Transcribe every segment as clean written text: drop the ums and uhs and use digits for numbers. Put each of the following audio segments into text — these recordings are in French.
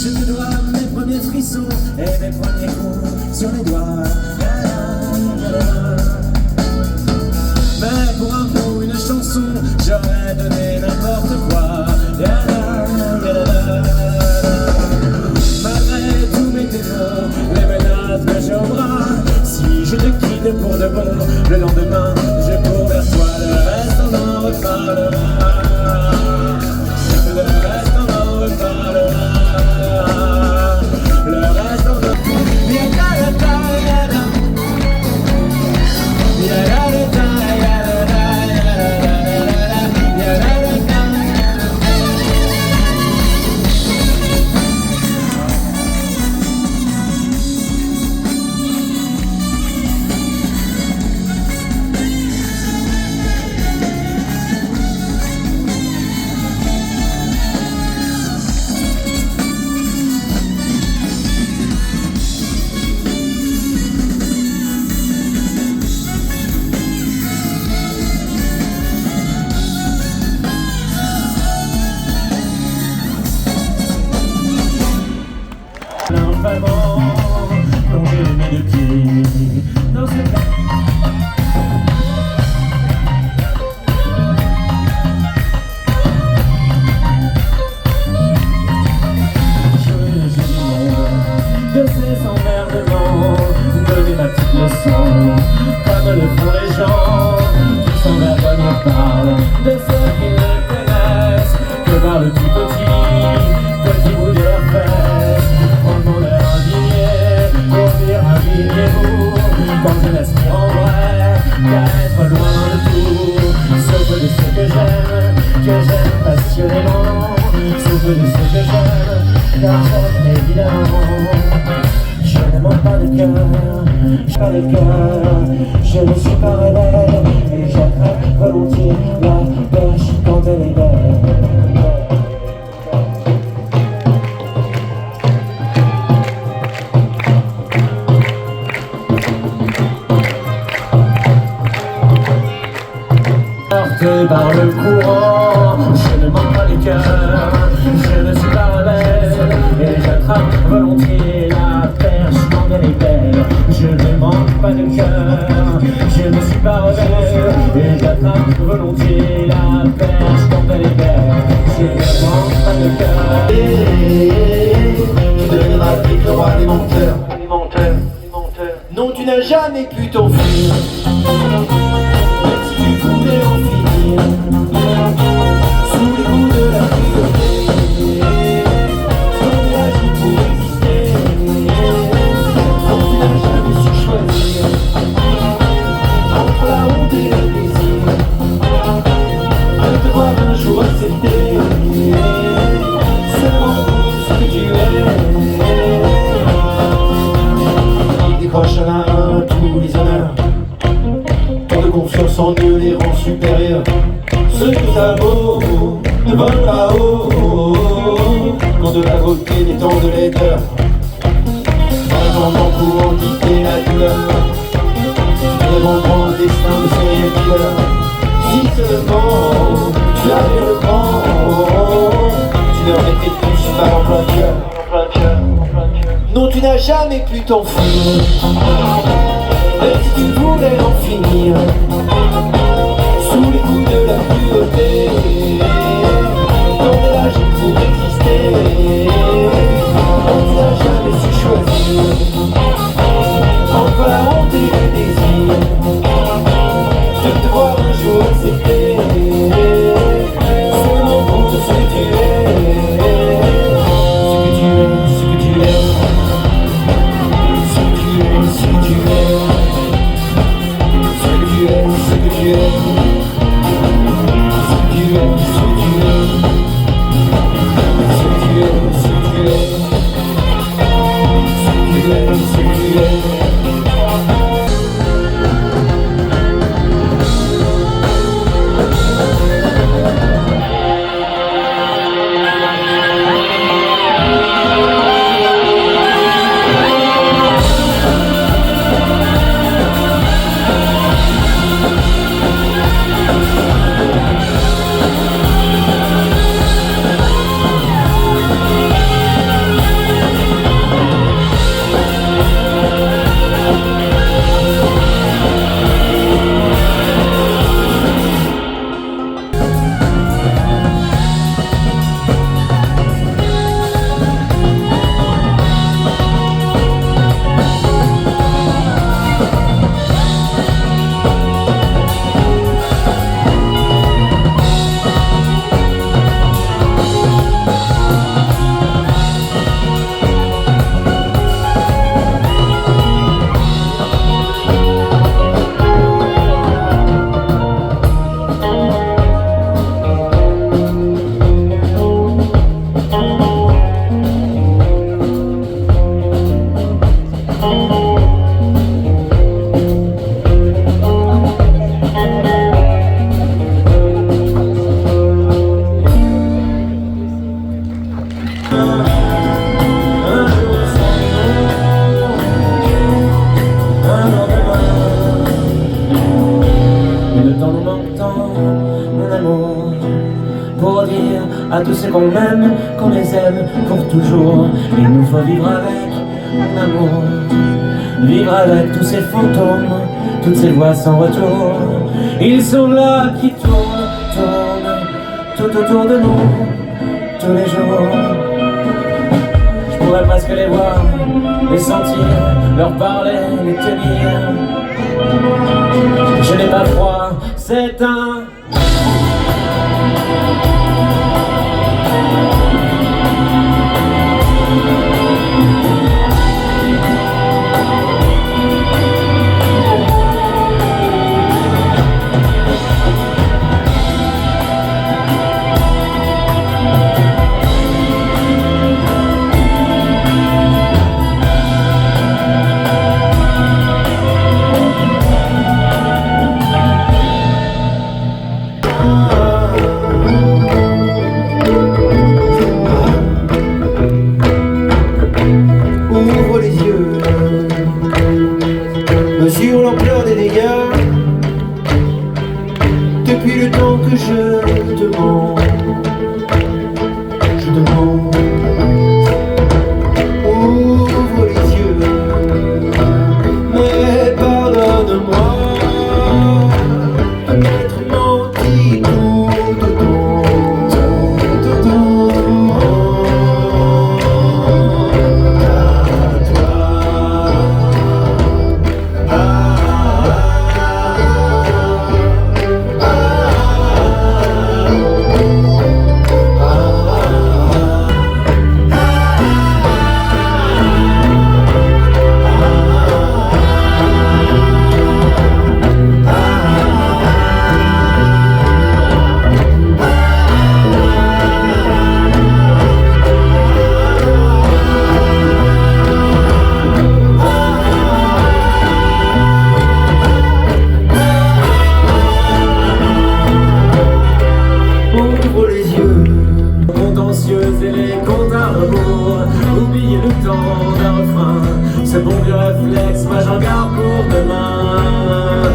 Je te dois mes premiers frissons et mes premiers coups sur les doigts. Mais pour un mot, une chanson, j'aurais donné n'importe quoi. Malgré tous mes défauts, les menaces que j'ai au bras, si je te quitte pour de bon, le lendemain, je cours vers toi. Le reste, on en reparlera. Le reste, on en reparlera. Le reste, on en reparlera. Vraiment, plonger mes deux pieds dans ce plat. Je du monde de ces emmerdements, donner ma petite leçon, comme le font les gens qui sont la bonne parle de ceux qui ne connaissent que par le tout petit bout de leur fesses. Quand je l'aspire en vrai, qu'à être loin de tout, sauf de ce que j'aime passionnément, sauf de ce que j'aime, car j'aime évidemment. Je ne manque pas de cœur, je ne suis pas rebelle, et j'attrape volontiers la pêche quand elle est belle. Porté par le courant, je ne manque pas les cœurs, je ne suis pas rebelle, et j'attrape volontiers la perche quand elle est belle. Je ne manque pas de cœur, je ne suis pas rebelle, et j'attrape volontiers la perche quand elle est belle. Je ne manque pas de cœur. Tu deviendras vite le roi des menteurs. Non, tu n'as jamais pu t'enfuir. Tu voulais en finir sous les coups de la cruauté. Ton agit pour exister. Non, tu n'as jamais su choisir entre la honte et le désir de te voir un jour accepter seulement pour ce que tu es. Il décroche à la main tous les honneurs. Confiance en eux les rend supérieurs. Ce que ça vaut ne vole pas haut. Quand de la beauté des temps de laideur, attendant pour en quitter la douleur, et mon grand destin de serial killer. Si seulement tu avais le temps, tu leur mettais tous mal en plein cœur. Non, tu n'as jamais pu t'enfuir. Même si tu voulais en finir sous les coups de la cruauté, dans l'âge pour exister, on n'a jamais su choisir entre la honte et le désir de te voir un jour accepter seulement pour ce que tu es. Ce que tu es, ce que tu es, ce que tu es. Ce que tu es, ce que tu es, ce que tu es, ce que tu es. à tous ceux qu'on aime, qu'on les aime pour toujours. Il nous faut vivre avec mon amour, vivre avec tous ces fantômes, toutes ces voix sans retour. Ils sont là qui tournent, tournent tout autour de nous, tous les jours. Je pourrais presque les voir, les sentir, leur parler, les tenir. Je n'ai pas froid, c'est un... Ouvre les yeux, mesure l'ampleur des dégâts. Depuis le temps que je demande, ouvre les yeux, mais pardonne-moi, peut-être menti tout autant. Et les comptes à rebours, oubliez le temps d'un refrain, ce bon vieux réflexe, moi j'en garde pour demain.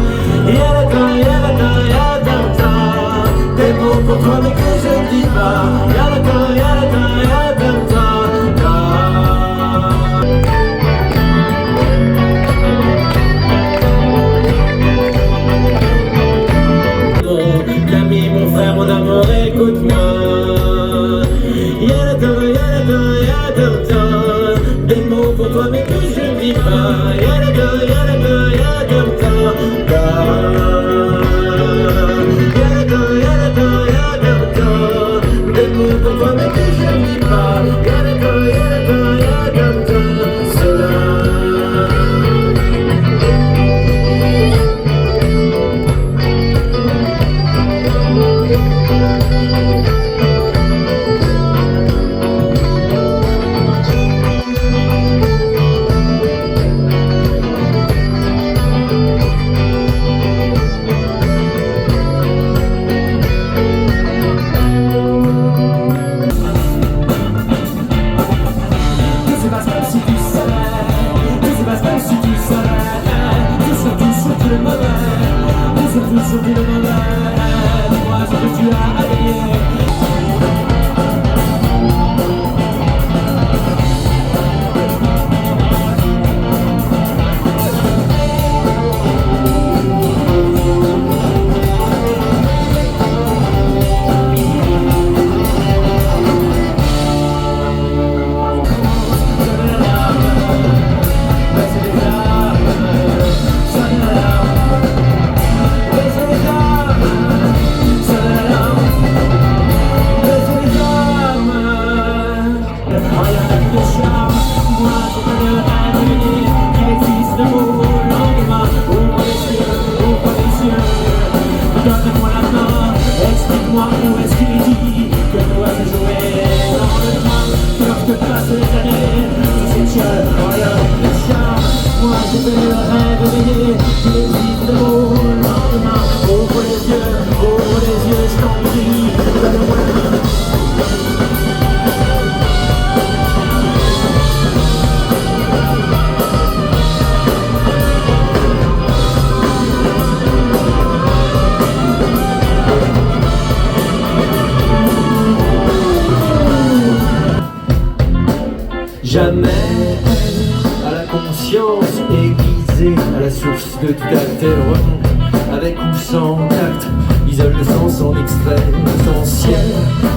Y'a des mots pour toi mais que je ne dis pas. L'ami, mon frère, mon amour, écoute-moi. Des mots pour toi mais que je ne vis pas. Des mots pour toi mais que je ne vis pas. Jamais elle, à la conscience aiguisée, à la source de tout acte, elle remonte avec ou sans tact, isole le sens en extrait essentiel.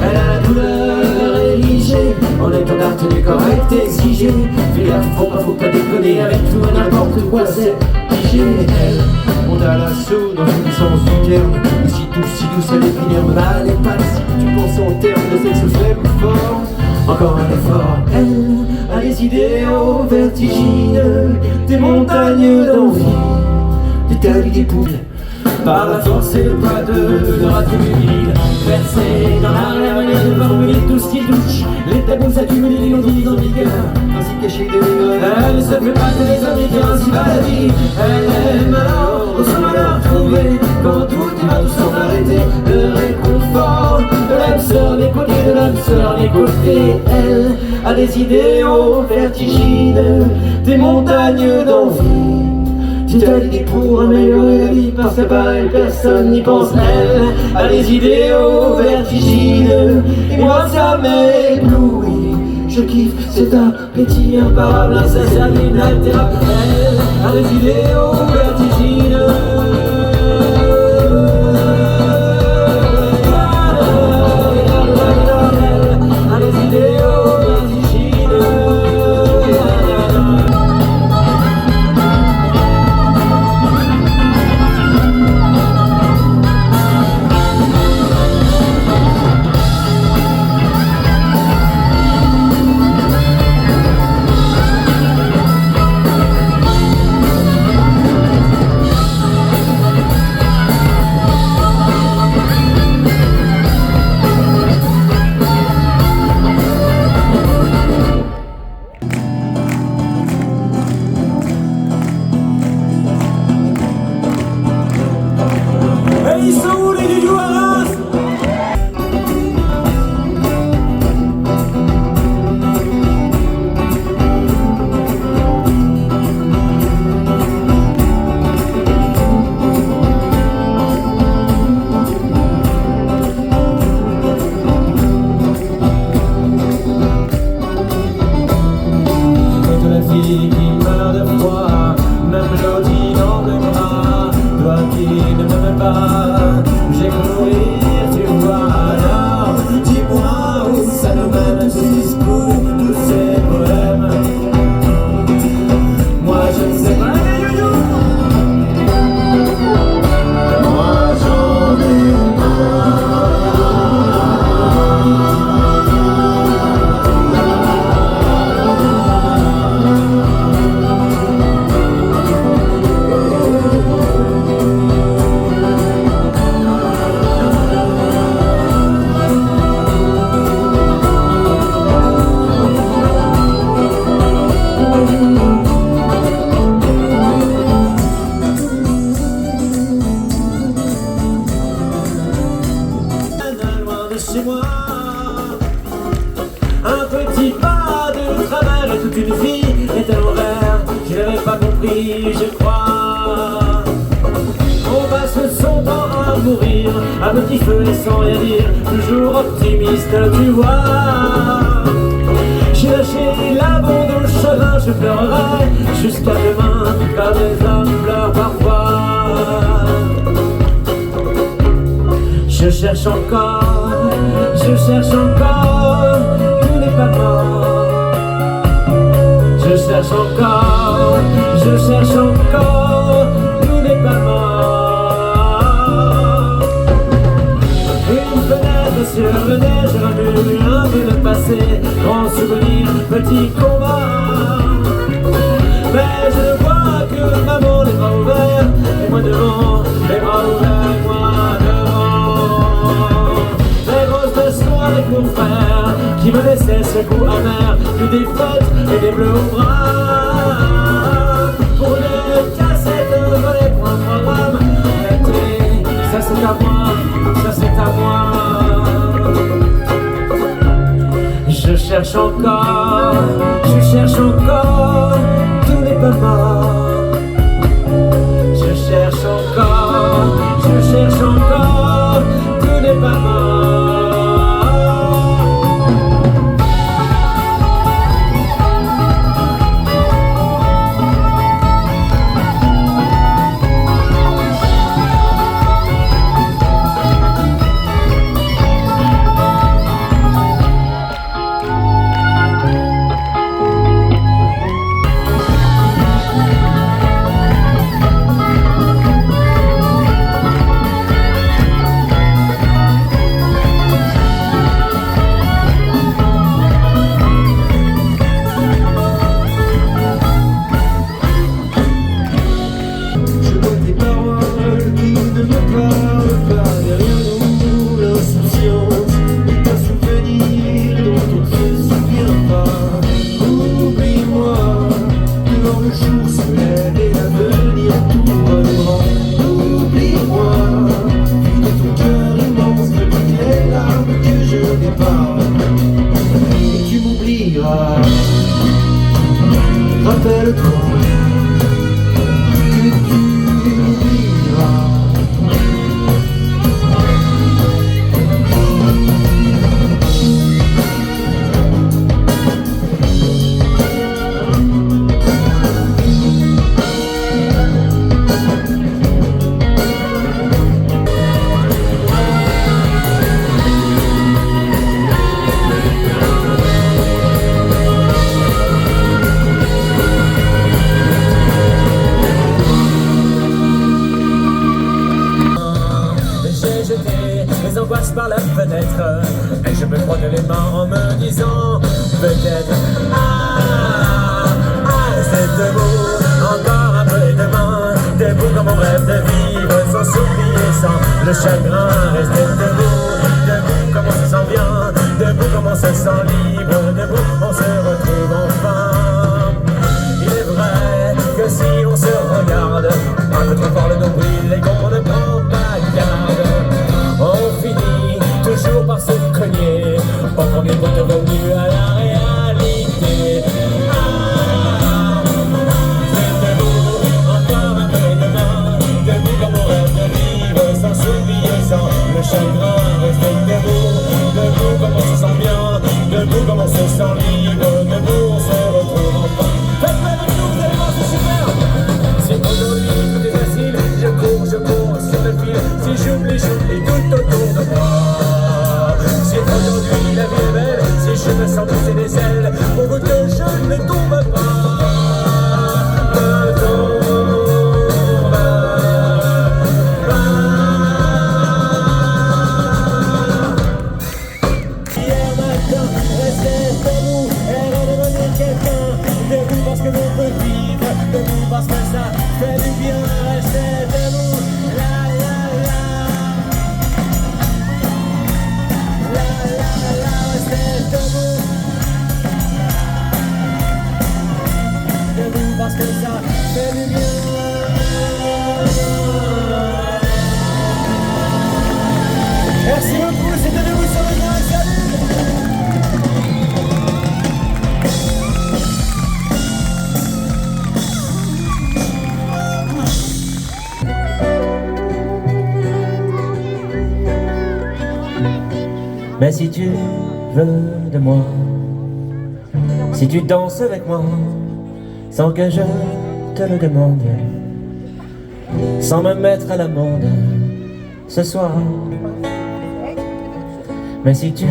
Elle a la douleur érigée en étendard tenu correct et exigé. Fais gaffe, faut pas déconner avec tout et n'importe quoi, c'est figé. Elle monte à l'assaut dans tous les sens du terme, aussi douce à définir mal et pas si tu penses en termes de sexe faible ou fort. Encore un effort, elle a les idéaux vertigineux, des montagnes d'envie, des tels des poules. Par la force et le pas de ratimule, versé dans la manière de formuler tout ce qui touche. Les tabous s'accumulent, les non-dits en vigueur, ainsi cachés de elle ne se fait pas que les Américains, ainsi va la vie. Elle aime alors, au son malheur trouvé, quand tout y va tout sans arrêter. Le réconfort de l'âme sœur des côtés, de l'âme sœur des côtés. Elle a des idéaux vertigineux, des montagnes d'envie. Petite idée pour améliorer la vie, parce qu'à part elle, personne n'y pense. Elle a des idéaux vertigineux, et moi ça m'éblouit. Je kiffe cet appétit imparable, insaisissable, inaltérable. Elle a des idéaux vertigineux. Qui meurt de froid, même l'ordi dans le bras. Toi qui ne m'aimes pas, j'ai cru mourir, tu vois. Alors, dis-moi où ça nous mène, ce discours, tous ces poèmes. Moi je ne sais pas, moi j'en ai marre. Chez moi, un petit pas de travers et toute une vie est à l'envers. Je n'avais pas compris, je crois. On passe son temps à mourir, à petit feu et sans rien dire, toujours optimiste, tu vois. J'ai lâché l'abandon, le chagrin, je pleurerai jusqu'à demain, car les hommes pleurent parfois. Je cherche encore, tout n'est pas mort. Je cherche encore, tout n'est pas mort. Une fenêtre sur le neige, je remue un peu le passé, grand souvenir, petit combat. Mais je vois que maman les bras ouverts, et moi devant, les bras ouverts, moi devant. Avec mon frère qui me laissait ce goût amer de défaite et des bleus au bras. Pour une cassette volée pour un programme, ça c'est à moi, ça c'est à moi. Je cherche encore, tout n'est pas mort. Je cherche encore, tout n'est pas mort. diras, rappelle-toi que tu oublieras. Mes angoisses par la fenêtre et je me frotte les mains en me disant peut-être c'est debout, encore un peu demain, debout comme on rêve de vivre sans s'oublier, sans le chagrin, rester debout, debout comme on se sent bien, debout comme on se sent libre, debout on se retrouve enfin. Il est vrai que si on se regarde un peu trop fort le nombril et qu'on ne prend pas garde, on finit toujours par se cogner au premier bout de revenu à la réalité. C'est debout, encore un peu demain, debout comme on rêve de vivre sans s'oublier, sans le chagrin, rester debout, debout comme on se sent bien, debout comme on se sent libre, debout on se retrouve enfin. Faites-le avec nous, vous allez voir, c'est super. Si aujourd'hui tout est facile, je cours sur le fil, si j'oublie tout autour de moi. Si aujourd'hui la vie est belle, si je me sens pousser des ailes, pour que je ne tombe pas, ne tombe pas. Hier matin, rester debout et redevenir quelqu'un, debout parce que l'on peut vivre, debout parce que ça fait du bien, rester debout. Parce que ça fait du bien. Merci beaucoup, c'était Debout sur le grain, salut. Mais si tu veux de moi, si tu danses avec moi, sans que je te le demande, sans me mettre à l'amende ce soir. Mais si tu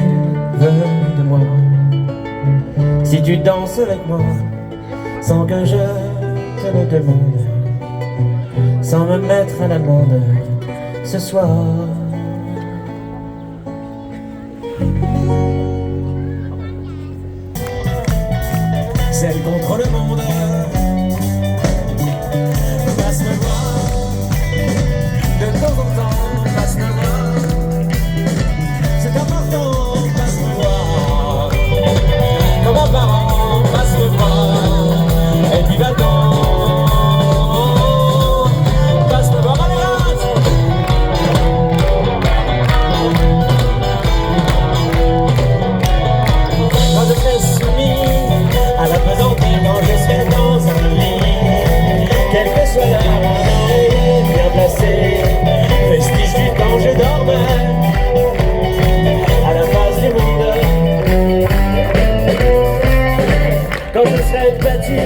veux de moi, si tu danses avec moi, sans que je te le demande, sans me mettre à l'amende ce soir. Celle contre le monde, passe me voir, de temps en temps, passe me voir, c'est important, passe me voir, comme un parent, passe me voir, et puis va-t'en, passe me voir à l'érage. Quand je serai soumis à la pesanteur, quand je serai dans un lit, quelle que soit l'heure, un oreiller bien placé, vestige du temps je dormais à la face du monde. Quand je serai battu